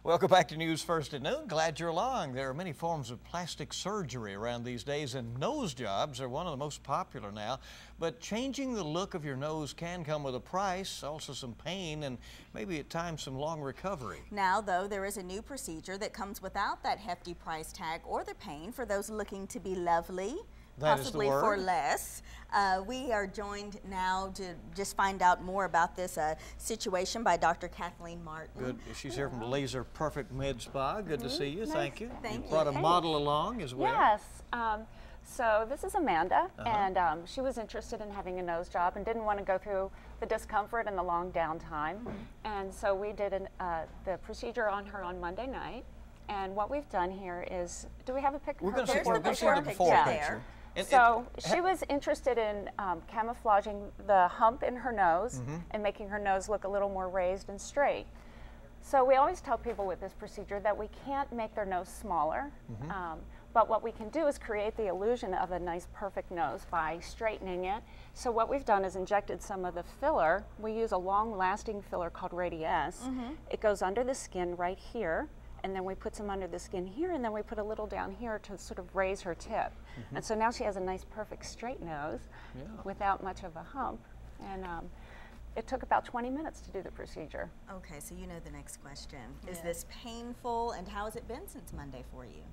Welcome back to News First at Noon. Glad you're along. There are many forms of plastic surgery around these days, and nose jobs are one of the most popular now. But changing the look of your nose can come with a price, also some pain, and maybe at times some long recovery. Now, though, there is a new procedure that comes without that hefty price tag or the pain for those looking to be lovely. Possibly for less. We are joined now to just find out more about this situation by Dr. Kathleen Martin. Good. She's here from Laser Perfect Med Spa. Good to see you. Nice. Thank you. Thank you. Brought a model along as well. Yes. So this is Amanda, and she was interested in having a nose job and didn't want to go through the discomfort and the long downtime. And so we did the procedure on her on Monday night. And what we've done here is, do we have a picture? We're going to see the the before picture. So she was interested in camouflaging the hump in her nose and making her nose look a little more raised and straight. So we always tell people with this procedure that we can't make their nose smaller, but what we can do is create the illusion of a nice perfect nose by straightening it. So what we've done is injected some of the filler. We use a long-lasting filler called Radiesse. It goes under the skin right here, and then we put some under the skin here, and then we put a little down here to sort of raise her tip. And so now she has a nice perfect straight nose without much of a hump. And it took about 20 minutes to do the procedure. Okay, so you know the next question. Is this painful, and how has it been since Monday for you?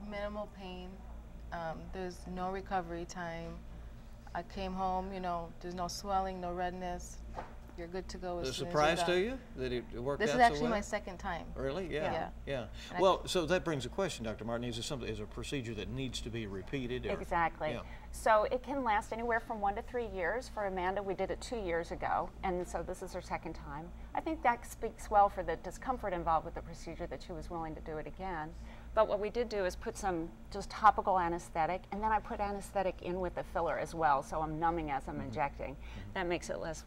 Minimal pain. There's no recovery time. I came home, you know, there's no swelling, no redness. You're good to go. Was it a surprise to you that it worked out so well? This is actually my second time. Really? Yeah. Well, so that brings a question, Dr. Martin. Is it a procedure that needs to be repeated? Or? Exactly. Yeah. So it can last anywhere from 1 to 3 years. For Amanda, we did it 2 years ago, and so this is her second time. I think that speaks well for the discomfort involved with the procedure that she was willing to do it again. But what we did do is put some just topical anesthetic, and then I put anesthetic in with the filler as well, so I'm numbing as I'm injecting. That makes it less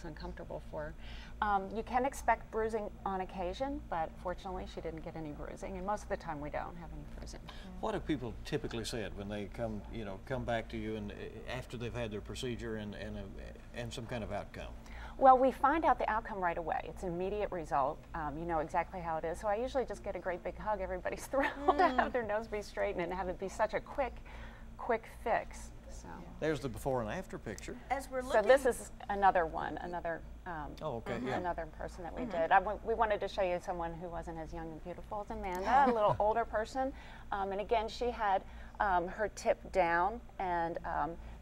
uncomfortable for her. You can expect bruising on occasion, but fortunately she didn't get any bruising, and most of the time we don't have any bruising. What have people typically said when they come back to you and after they've had their procedure and some kind of outcome? Well, we find out the outcome right away. It's an immediate result. You know exactly how it is. So I usually just get a great big hug. Everybody's thrilled to have their nose be straightened and have it be such a quick fix. So. There's the before and after picture. As we're looking, so this is another one, another person that we did. We wanted to show you someone who wasn't as young and beautiful as Amanda, a little older person. And again, she had her tip down and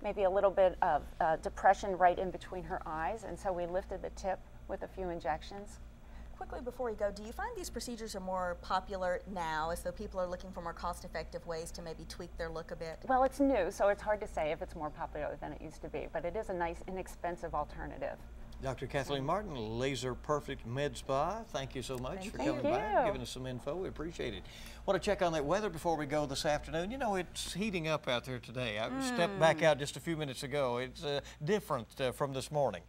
maybe a little bit of depression right in between her eyes. And so we lifted the tip with a few injections. Quickly before we go, do you find these procedures are more popular now, as though people are looking for more cost-effective ways to maybe tweak their look a bit? Well, it's new, so it's hard to say if it's more popular than it used to be, but it is a nice, inexpensive alternative. Dr. Kathleen Martin, Laser Perfect Med Spa, thank you so much for coming by and giving us some info. We appreciate it. Want to check on that weather before we go this afternoon? You know, it's heating up out there today. I stepped back out just a few minutes ago. It's different from this morning.